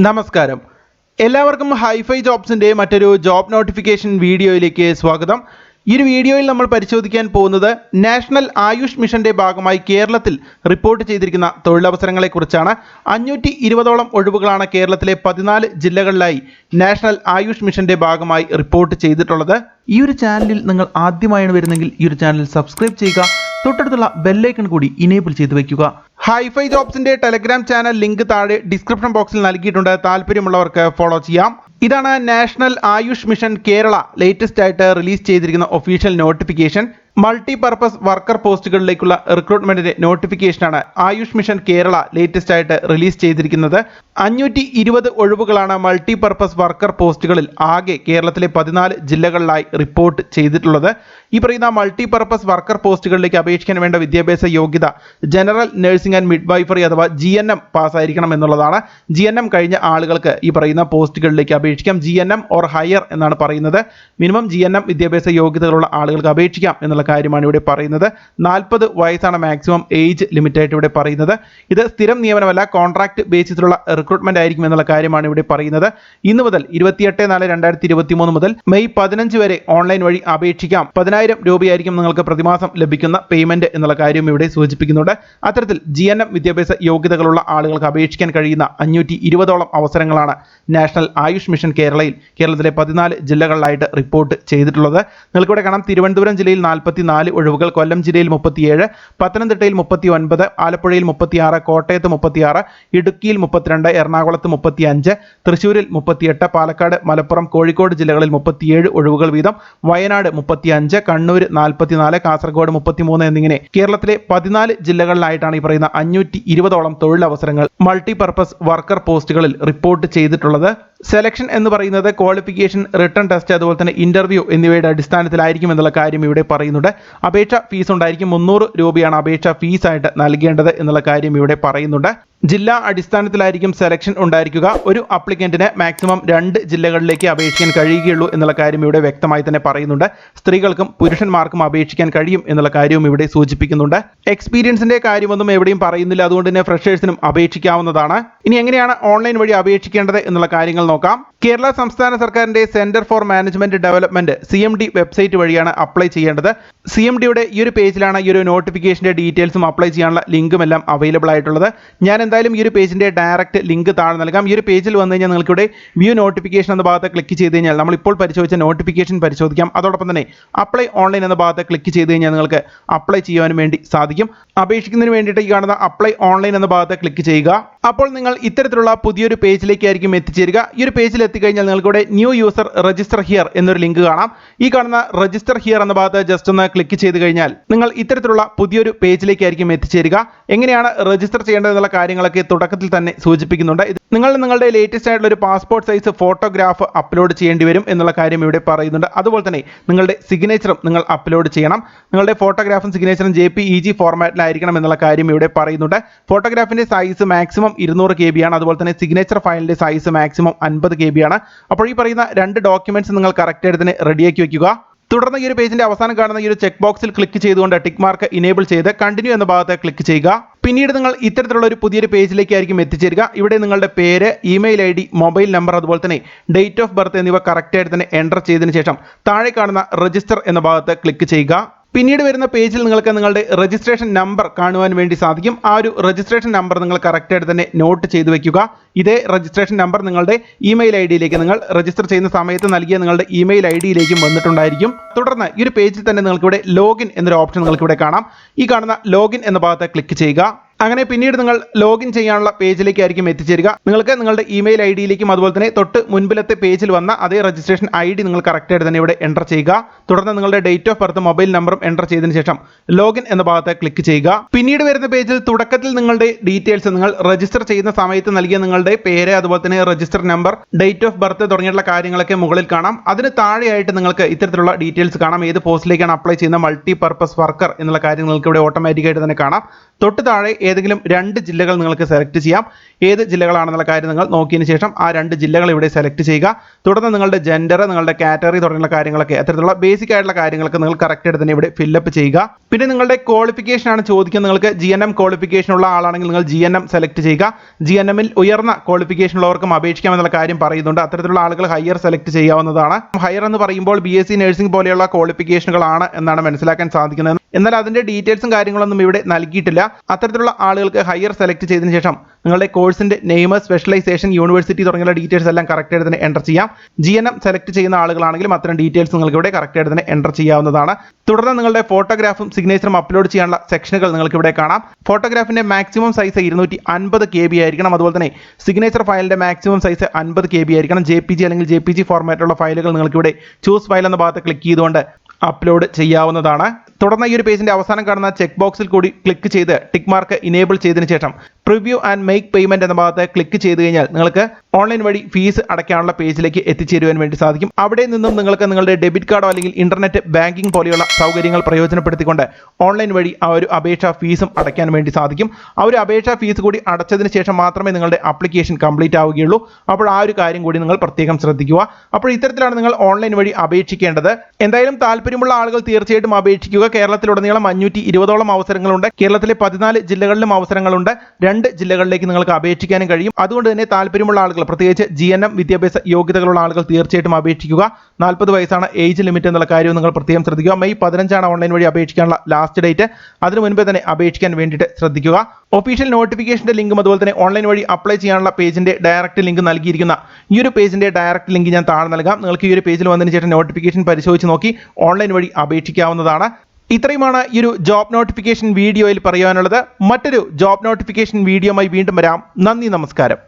നമസ്കാരം. എല്ലാവർക്കും ഹൈഫൈ ജോബ്സിൻ്റെ മറ്റൊരു ജോബ് നോട്ടിഫിക്കേഷൻ വീഡിയോയിലേക്ക് സ്വാഗതം. ഈ ഒരു വീഡിയോയിൽ നമ്മൾ പരിശോധിക്കാൻ പോകുന്നത് നാഷണൽ ആയുഷ് മിഷന്റെ ഭാഗമായി കേരളത്തിൽ റിപ്പോർട്ട് ചെയ്തിരിക്കുന്ന തൊഴിലവസരങ്ങളെക്കുറിച്ചാണ്. 520ഓളം ഒഴിവുകളാണ് കേരളത്തിലെ 14 ജില്ലകളിലായി നാഷണൽ ആയുഷ് മിഷന്റെ ഭാഗമായി റിപ്പോർട്ട് ചെയ്തിട്ടുള്ളത്. ഈ ഒരു ചാനലിൽ നിങ്ങൾ ആദ്യമായാണ് വരുന്നെങ്കിൽ ഈ ഒരു ചാനൽ സബ്സ്ക്രൈബ് ചെയ്യുക, തൊട്ടടുത്തുള്ള ബെല്ലൈക്കൺ കൂടി ഇനേബിൾ ചെയ്തു വയ്ക്കുക. ഹൈഫൈ ജോബ്സിന്റെ ടെലഗ്രാം ചാനൽ ലിങ്ക് താഴെ ഡിസ്ക്രിപ്ഷൻ ബോക്സിൽ നൽകിയിട്ടുണ്ട്. താല്പര്യമുള്ളവർക്ക് ഫോളോ ചെയ്യാം. ഇതാണ് national Ayush mission Kerala latest ആയിട്ട് റിലീസ് ചെയ്തിരിക്കുന്ന ഒഫീഷ്യൽ നോട്ടിഫിക്കേഷൻ. മൾട്ടിപർപ്പസ് വർക്കർ പോസ്റ്റുകളിലേക്കുള്ള റിക്രൂട്ട്മെന്റിന്റെ നോട്ടിഫിക്കേഷനാണ് ആയുഷ് മിഷൻ കേരള ലേറ്റസ്റ്റ് ആയിട്ട് റിലീസ് ചെയ്തിരിക്കുന്നത്. 520 ഒഴിവുകളാണ് മൾട്ടിപർപ്പസ് വർക്കർ പോസ്റ്റുകളിൽ ആകെ കേരളത്തിലെ 14 ജില്ലകളിലായി റിപ്പോർട്ട് ചെയ്തിട്ടുള്ളത്. ഈ പറയുന്ന മൾട്ടിപർപ്പസ് വർക്കർ പോസ്റ്റുകളിലേക്ക് അപേക്ഷിക്കാൻ വേണ്ട വിദ്യാഭ്യാസ യോഗ്യത ജനറൽ നഴ്സിംഗ് ആൻഡ് മിഡ്വൈഫറി അഥവാ GNM പാസ്സായിരിക്കണം എന്നുള്ളതാണ്. GNM കഴിഞ്ഞ ആളുകൾക്ക് ഈ പറയുന്ന പോസ്റ്റുകളിലേക്ക് അപേക്ഷിക്കാം. GNM ഓർ ഹയർ എന്നാണ് പറയുന്നത്. മിനിമം GNM വിദ്യാഭ്യാസ യോഗ്യതകളുള്ള ആളുകൾക്ക് അപേക്ഷിക്കാം എന്നുള്ള കാര്യമാണ് ഇവിടെ പറയുന്നത്. 40 വയസ്സാണ് മാക്സിമം ഏജ് ലിമിറ്റ് ആയിട്ട് ഇവിടെ പറയുന്നത്. ഇത് സ്ഥിരം നിയമനമല്ല, കോൺട്രാക്ട് ബേസിസിലുള്ള റിക്രൂട്ട്മെന്റ് ആയിരിക്കും എന്നുള്ള കാര്യമാണ് ഇവിടെ പറയുന്നത്. ഇന്ന് മുതൽ 28/4/2023 മുതൽ മെയ് 15 വരെ ഓൺലൈൻ വഴി അപേക്ഷിക്കാം. 10,000 രൂപയായിരിക്കും നിങ്ങൾക്ക് പ്രതിമാസം ലഭിക്കുന്ന പേയ്മെന്റ് എന്നുള്ള കാര്യം ഇവിടെ സൂചിപ്പിക്കുന്നുണ്ട്. അത്തരത്തിൽ GNM വിദ്യാഭ്യാസ യോഗ്യതകളുള്ള ആളുകൾക്ക് അപേക്ഷിക്കാൻ കഴിയുന്ന 520ഓളം അവസരങ്ങളാണ് നാഷണൽ ആയുഷ് മിഷൻ കേരളത്തിലെ 14 ജില്ലകളിലായിട്ട് റിപ്പോർട്ട് ചെയ്തിട്ടുള്ളത്. നിങ്ങൾക്കിവിടെ കാണാം, തിരുവനന്തപുരം ജില്ലയിൽ 44 ഒഴിവുകൾ, കൊല്ലം ജില്ലയിൽ 37, പത്തനംതിട്ടയിൽ 39, ആലപ്പുഴയിൽ 36, കോട്ടയത്ത് 36, ഇടുക്കിയിൽ 32, എറണാകുളത്ത് 35, തൃശ്ശൂരിൽ 38, പാലക്കാട്, മലപ്പുറം, കോഴിക്കോട് ജില്ലകളിൽ 37 ഒഴിവുകൾ വീതം, വയനാട് 35, കണ്ണൂർ 44, കാസർഗോഡ് 33 എന്നിങ്ങനെ കേരളത്തിലെ 14 ജില്ലകളിലായിട്ടാണ് ഈ പറയുന്ന 520ഓളം തൊഴിലവസരങ്ങൾ മൾട്ടിപർപ്പസ് വർക്കർ പോസ്റ്റുകളിൽ റിപ്പോർട്ട് ചെയ്തിട്ടുള്ളത്. സെലക്ഷൻ എന്ന് പറയുന്നത് ക്വാളിഫിക്കേഷൻ, റിട്ടൺ ടെസ്റ്റ്, അതുപോലെ തന്നെ ഇന്റർവ്യൂ എന്നിവയുടെ അടിസ്ഥാനത്തിലായിരിക്കും എന്നുള്ള കാര്യം ഇവിടെ പറയുന്നുണ്ട്. അപേക്ഷ ഫീസ് ഉണ്ടായിരിക്കും. 300 രൂപയാണ് അപേക്ഷ ഫീസായിട്ട് നൽകേണ്ടത് എന്നുള്ള കാര്യം ഇവിടെ പറയുന്നുണ്ട്. ജില്ലാ അടിസ്ഥാനത്തിലായിരിക്കും സെലക്ഷൻ ഉണ്ടായിരിക്കുക. ഒരു അപ്ലിക്കന്റിന് മാക്സിമം 2 ജില്ലകളിലേക്ക് അപേക്ഷിക്കാൻ കഴിയുകയുള്ളൂ എന്നുള്ള കാര്യം ഇവിടെ വ്യക്തമായി തന്നെ പറയുന്നുണ്ട്. സ്ത്രീകൾക്കും പുരുഷന്മാർക്കും അപേക്ഷിക്കാൻ കഴിയും എന്നുള്ള കാര്യവും ഇവിടെ സൂചിപ്പിക്കുന്നുണ്ട്. എക്സ്പീരിയൻസിന്റെ കാര്യമൊന്നും എവിടെയും പറയുന്നില്ല, അതുകൊണ്ട് തന്നെ ഫ്രഷേഴ്സിനും അപേക്ഷിക്കാവുന്നതാണ്. ഇനി എങ്ങനെയാണ് ഓൺലൈൻ വഴി അപേക്ഷിക്കേണ്ടത് എന്നുള്ള കാര്യങ്ങൾ നോക്കാം. കേരള സംസ്ഥാന സർക്കാരിന്റെ centre for management development CMD website വഴിയാണ് അപ്ലൈ ചെയ്യേണ്ടത്. CMDയുടെ ഈ ഒരു പേജിലാണ് ഈ ഒരു നോട്ടിഫിക്കേഷന്റെ ഡീറ്റെയിൽസും അപ്ലൈ ചെയ്യാനുള്ള ലിങ്കും എല്ലാം അവൈലബിൾ ആയിട്ടുള്ളത്. ഞാൻ എന്തായാലും ഈ ഒരു പേജിന്റെ ഡയറക്റ്റ് ലിങ്ക് താഴെ നൽകാം. ഈ ഒരു പേജിൽ വന്നു കഴിഞ്ഞാൽ നിങ്ങൾക്ക് ഇവിടെ വ്യൂ നോട്ടിഫിക്കേഷൻ എന്ന ഭാഗത്ത് ക്ലിക്ക് ചെയ്ത് കഴിഞ്ഞാൽ നമ്മൾ ഇപ്പോൾ പരിശോധിച്ച നോട്ടിഫിക്കേഷൻ പരിശോധിക്കാം. അതോടൊപ്പം തന്നെ അപ്ലൈ ഓൺലൈൻ എന്ന ഭാഗത്ത് ക്ലിക്ക് ചെയ്ത് കഴിഞ്ഞാൽ നിങ്ങൾക്ക് അപ്ലൈ ചെയ്യാനും വേണ്ടി സാധിക്കും. അപേക്ഷിക്കുന്നതിന് വേണ്ടിയിട്ട് ഈ കാണുന്ന അപ്ലൈ ഓൺലൈൻ എന്ന ഭാഗത്ത് ക്ലിക്ക് ചെയ്യുക. അപ്പോൾ നിങ്ങൾ ഇത്തരത്തിലുള്ള പുതിയൊരു പേജിലേക്കായിരിക്കും എത്തിച്ചേരുക. ഈ ഒരു പേജിൽ എത്തിക്കഴിഞ്ഞാൽ നിങ്ങൾക്ക് ഇവിടെ ന്യൂ യൂസർ രജിസ്റ്റർ ഹിയർ എന്നൊരു ലിങ്ക് കാണാം. ഈ കാണുന്ന രജിസ്റ്റർ ഹിയർ എന്ന ഭാഗത്ത് ജസ്റ്റ് ഒന്ന് ക്ലിക്ക് ചെയ്ത് കഴിഞ്ഞാൽ നിങ്ങൾ ഇത്തരത്തിലുള്ള പുതിയൊരു പേജിലേക്കായിരിക്കും എത്തിച്ചേരുക. എങ്ങനെയാണ് രജിസ്റ്റർ ചെയ്യേണ്ടത് എന്നുള്ള കാര്യങ്ങളൊക്കെ തുടക്കത്തിൽ തന്നെ സൂചിപ്പിക്കുന്നുണ്ട്. നിങ്ങളുടെ ലേറ്റസ്റ്റ് ആയിട്ടുള്ള ഒരു പാസ്പോർട്ട് സൈസ് ഫോട്ടോഗ്രാഫ് അപ്ലോഡ് ചെയ്യേണ്ടി വരും എന്നുള്ള കാര്യം ഇവിടെ പറയുന്നുണ്ട്. അതുപോലെ തന്നെ നിങ്ങളുടെ സിഗ്നേച്ചറും നിങ്ങൾ അപ്ലോഡ് ചെയ്യണം. നിങ്ങളുടെ ഫോട്ടോഗ്രാഫും സിഗ്നേച്ചറും JPEG ഫോർമാറ്റിലായിരിക്കണം എന്നുള്ള കാര്യം ഇവിടെ പറയുന്നുണ്ട്. ഫോട്ടോഗ്രാഫിന്റെ സൈസ് മാക്സിമം 200 KB ആണ്. അതുപോലെ തന്നെ സിഗ്നേച്ചർ ഫയലിന്റെ സൈസ് മാക്സിമം 50 KB ആണ്. അപ്പോൾ ഈ പറയുന്ന 2 ഡോക്യുമെന്റ്സ് നിങ്ങൾ കറക്റ്റ് ആയിട്ട് തന്നെ റെഡിയാക്കി വെക്കുക. തുടർന്ന് ഈ ഒരു പേജിന്റെ അവസാനം കാണുന്ന ഈ ഒരു ചെക്ക് ബോക്സിൽ ക്ലിക്ക് ചെയ്തുകൊണ്ട് ടിക്ക് മാർക്ക് ഇനേബിൾ ചെയ്ത് കണ്ടിന്യൂ എന്ന ഭാഗത്ത് ക്ലിക്ക് ചെയ്യുക. പിന്നീട് നിങ്ങൾ ഇത്തരത്തിലുള്ള ഒരു പുതിയൊരു പേജിലേക്കായിരിക്കും എത്തിച്ചേരുക. ഇവിടെ നിങ്ങളുടെ പേര്, ഇമെയിൽ ID, മൊബൈൽ നമ്പർ, അതുപോലെ തന്നെ ഡേറ്റ് ഓഫ് ബർത്ത് എന്നിവ കറക്റ്റ് ആയിട്ട് തന്നെ എൻ്റർ ചെയ്തതിന് ശേഷം താഴെ കാണുന്ന രജിസ്റ്റർ എന്ന ഭാഗത്ത് ക്ലിക്ക് ചെയ്യുക. പിന്നീട് വരുന്ന പേജിൽ നിങ്ങൾക്ക് നിങ്ങളുടെ രജിസ്ട്രേഷൻ നമ്പർ കാണുവാൻ വേണ്ടി സാധിക്കും. ആ ഒരു രജിസ്ട്രേഷൻ നമ്പർ നിങ്ങൾ കറക്റ്റ് ആയിട്ട് തന്നെ നോട്ട് ചെയ്ത് വെക്കുക. ഇതേ രജിസ്ട്രേഷൻ നമ്പർ നിങ്ങളുടെ ഇമെയിൽ IDയിലേക്ക് നിങ്ങൾ രജിസ്റ്റർ ചെയ്യുന്ന സമയത്ത് നൽകിയ നിങ്ങളുടെ ഇമെയിൽ IDയിലേക്കും വന്നിട്ടുണ്ടായിരിക്കും. തുടർന്ന് ഈ ഒരു പേജിൽ തന്നെ നിങ്ങൾക്ക് ഇവിടെ ലോഗിൻ എന്നൊരു ഓപ്ഷൻ നിങ്ങൾക്ക് ഇവിടെ കാണാം. ഈ കാണുന്ന ലോഗിൻ എന്ന ഭാഗത്ത് ക്ലിക്ക് ചെയ്യുക. അങ്ങനെ പിന്നീട് നിങ്ങൾ ലോഗിൻ ചെയ്യാനുള്ള പേജിലേക്കായിരിക്കും എത്തിച്ചേരുക. നിങ്ങൾക്ക് നിങ്ങളുടെ ഇമെയിൽ IDയിലേക്കും അതുപോലെ തന്നെ തൊട്ട് മുൻപിലത്തെ പേജിൽ വന്ന അതേ രജിസ്ട്രേഷൻ ID നിങ്ങൾ കറക്റ്റ് ആയിട്ട് തന്നെ ഇവിടെ എൻ്റർ ചെയ്യുക. തുടർന്ന് നിങ്ങളുടെ ഡേറ്റ് ഓഫ് ബർത്ത്, മൊബൈൽ നമ്പറും എൻ്റർ ചെയ്തതിന് ശേഷം ലോഗിൻ എന്ന ഭാഗത്ത് ക്ലിക്ക് ചെയ്യുക. പിന്നീട് വരുന്ന പേജിൽ തുടക്കത്തിൽ നിങ്ങളുടെ ഡീറ്റെയിൽസ് നിങ്ങൾ രജിസ്റ്റർ ചെയ്യുന്ന സമയത്ത് നൽകിയ നിങ്ങളുടെ പേര്, അതുപോലെ തന്നെ register number, date of birth തുടങ്ങിയുള്ള കാര്യങ്ങളൊക്കെ മുകളിൽ കാണാം. അതിന് താഴെയായിട്ട് നിങ്ങൾക്ക് ഇത്തരത്തിലുള്ള ഡീറ്റെയിൽസ് കാണാം. ഏത് പോസ്റ്റിലേക്കാണ് അപ്ലൈ ചെയ്യുന്ന മൾട്ടിപർപ്പസ് വർക്കർ എന്നുള്ള കാര്യം നിങ്ങൾക്ക് ഇവിടെ ഓട്ടോമാറ്റിക്കായിട്ട് തന്നെ കാണാം. തൊട്ട് താഴെ ഏതെങ്കിലും 2 ജില്ലകൾ നിങ്ങൾക്ക് സെലക്ട് ചെയ്യാം. ഏത് ജില്ലകളാണെന്നുള്ള കാര്യം നിങ്ങൾ നോക്കിയതിന് ശേഷം ആ 2 ജില്ലകൾ ഇവിടെ സെലക്ട് ചെയ്യുക. തുടർന്ന് നിങ്ങളുടെ ജെൻഡർ, നിങ്ങളുടെ കാറ്റഗറി തുടങ്ങിയുള്ള കാര്യങ്ങളൊക്കെ അത്തരത്തിലുള്ള ബേസിക് ആയിട്ടുള്ള കാര്യങ്ങളൊക്കെ നിങ്ങൾ കറക്റ്റ് ആയിട്ട് തന്നെ ഇവിടെ ഫില്ലപ്പ് ചെയ്യുക. പിന്നെ നിങ്ങളുടെ ക്വാളിഫിക്കേഷൻ ആണ് ചോദിക്കുന്നത്. നിങ്ങൾക്ക് GNM ക്വാളിഫിക്കേഷൻ ഉള്ള ആളാണെങ്കിൽ നിങ്ങൾ GNM സെലക്ട് ചെയ്യുക. GNMൽ ഉയർന്ന ക്വാളിഫിക്കേഷൻ ഉള്ളവർക്കും അപേക്ഷിക്കാമെന്നുള്ള കാര്യം പറയുന്നുണ്ട്. അത്തരത്തിലുള്ള ആളുകൾ ഹയർ സെലക്ട് ചെയ്യാവുന്നതാണ്. ഹയർ എന്ന് പറയുമ്പോൾ BSc നഴ്സിംഗ് പോലെയുള്ള ക്വാളിഫിക്കേഷനുകളാണ് എന്നാണ് മനസ്സിലാക്കാൻ സാധിക്കുന്നത്. എന്നാൽ അതിന്റെ ഡീറ്റെയിൽസും കാര്യങ്ങളൊന്നും ഇവിടെ നൽകിയിട്ടില്ല. അത്തരത്തിലുള്ള ആളുകൾക്ക് ഹയർ സെലക്ട് ചെയ്തതിനു ശേഷം നിങ്ങളുടെ കോഴ്സിന്റെ നെയിം, സ്പെഷ്യലൈസേഷൻ, യൂണിവേഴ്സിറ്റി തുടങ്ങിയ ഡീറ്റെയിൽസ് എല്ലാം കറക്റ്റ് ആയിട്ട് തന്നെ എൻ്റർ ചെയ്യാം. GNM സെലക്ട് ചെയ്യുന്ന ആളുകളാണെങ്കിലും അത്തരം ഡീറ്റെയിൽസ് നിങ്ങൾക്ക് ഇവിടെ കറക്റ്റ് ആയിട്ട് തന്നെ എൻ്റർ ചെയ്യാവുന്നതാണ്. തുടർന്ന് നിങ്ങളുടെ ഫോട്ടോഗ്രാഫും സിഗ്നേച്ചറും അപ്ലോഡ് ചെയ്യാനുള്ള സെക്ഷനുകൾ നിങ്ങൾക്ക് ഇവിടെ കാണാം. ഫോട്ടോഗ്രാഫിന്റെ മാക്സിമം സൈസ് 250 KB ആയിരിക്കണം. അതുപോലെ തന്നെ സിഗ്നേച്ചർ ഫയലിന്റെ മാക്സിമം സൈസ് 50 KB ആയിരിക്കണം. JPG അല്ലെങ്കിൽ JPG ഫോർമാറ്റിലുള്ള ഫയലുകൾ നിങ്ങൾക്ക് ഇവിടെ ചൂസ് ഫയൽ എന്ന ഭാഗത്ത് ക്ലിക്ക് ചെയ്തുകൊണ്ട് അപ്ലോഡ് ചെയ്യാവുന്നതാണ്. തുടർന്ന് ഈ ഒരു പേജിന്റെ അവസാനം കാണുന്ന ചെക്ക് ബോക്സിൽ കൂടി ക്ലിക്ക് ചെയ്ത് ടിക്ക് മാർക്ക് ഇനേബിൾ ചെയ്തതിനു ശേഷം പ്രിവ്യൂ ആൻഡ് മേക്ക് പേയ്മെന്റ് എന്ന ഭാഗത്ത് ക്ലിക്ക് ചെയ്ത് കഴിഞ്ഞാൽ നിങ്ങൾക്ക് ഓൺലൈൻ വഴി ഫീസ് അടയ്ക്കാനുള്ള പേജിലേക്ക് എത്തിച്ചേരുവാൻ വേണ്ടി സാധിക്കും. അവിടെ നിന്നും നിങ്ങൾക്ക് നിങ്ങളുടെ ഡെബിറ്റ് കാർഡോ അല്ലെങ്കിൽ ഇന്റർനെറ്റ് ബാങ്കിംഗ് പോലെയുള്ള സൗകര്യങ്ങൾ പ്രയോജനപ്പെടുത്തിക്കൊണ്ട് ഓൺലൈൻ വഴി ആ ഒരു അപേക്ഷാ ഫീസും അടയ്ക്കാൻ വേണ്ടി സാധിക്കും. ആ ഒരു അപേക്ഷാ ഫീസ് കൂടി അടച്ചതിന് ശേഷം മാത്രമേ നിങ്ങളുടെ ആപ്ലിക്കേഷൻ കംപ്ലീറ്റ് ആവുകയുള്ളൂ. അപ്പോൾ ആ ഒരു കാര്യം കൂടി നിങ്ങൾ പ്രത്യേകം ശ്രദ്ധിക്കുക. അപ്പോൾ ഇത്തരത്തിലാണ് നിങ്ങൾ ഓൺലൈൻ വഴി അപേക്ഷിക്കേണ്ടത്. എന്തായാലും താല്പര്യമുള്ള ആളുകൾ തീർച്ചയായിട്ടും അപേക്ഷിക്കുക. കേരളത്തിലുടനീളം 520ഓളം അവസരങ്ങളുണ്ട്. കേരളത്തിലെ 14 ജില്ലകളിലും അവസരങ്ങളുണ്ട്. 2 ജില്ലകളിലേക്ക് നിങ്ങൾക്ക് അപേക്ഷിക്കാനും കഴിയും. അതുകൊണ്ട് തന്നെ താല്പര്യമുള്ള ആളുകൾ, പ്രത്യേകിച്ച് GNM വിദ്യാഭ്യാസ യോഗ്യതകളുള്ള ആളുകൾ തീർച്ചയായിട്ടും അപേക്ഷിക്കുക. 40 വയസ്സാണ് ഏജ് ലിമിറ്റ് എന്നുള്ള കാര്യവും നിങ്ങൾ പ്രത്യേകം ശ്രദ്ധിക്കുക. മെയ് 15 ഓൺലൈൻ വഴി അപേക്ഷിക്കാനുള്ള ലാസ്റ്റ് ഡേറ്റ്. അതിനു മുൻപേ തന്നെ അപേക്ഷിക്കാൻ വേണ്ടിയിട്ട് ശ്രദ്ധിക്കുക. ഒഫീഷ്യൽ നോട്ടിഫിക്കേഷന്റെ ലിങ്കും അതുപോലെ തന്നെ ഓൺലൈൻ വഴി അപ്ലൈ ചെയ്യാനുള്ള പേജിന്റെ ഡയറക്റ്റ് ലിങ്ക് നൽകിയിരിക്കുന്ന ഈ ഒരു പേജിന്റെ ഡയറക്റ്റ് ലിങ്ക് ഞാൻ താഴെ നൽകാം. നിങ്ങൾക്ക് ഈ ഒരു പേജിൽ വന്നതിന് ശേഷം നോട്ടിഫിക്കേഷൻ പരിശോധിച്ച് നോക്കി ഓൺലൈൻ വഴി അപേക്ഷിക്കാവുന്നതാണ്. ഇത്രയുമാണ് ഈ ഒരു ജോബ് നോട്ടിഫിക്കേഷൻ വീഡിയോയിൽ പറയാനുള്ളത്. മറ്റൊരു ജോബ് നോട്ടിഫിക്കേഷൻ വീഡിയോയുമായി വീണ്ടും വരാം. നന്ദി, നമസ്കാരം.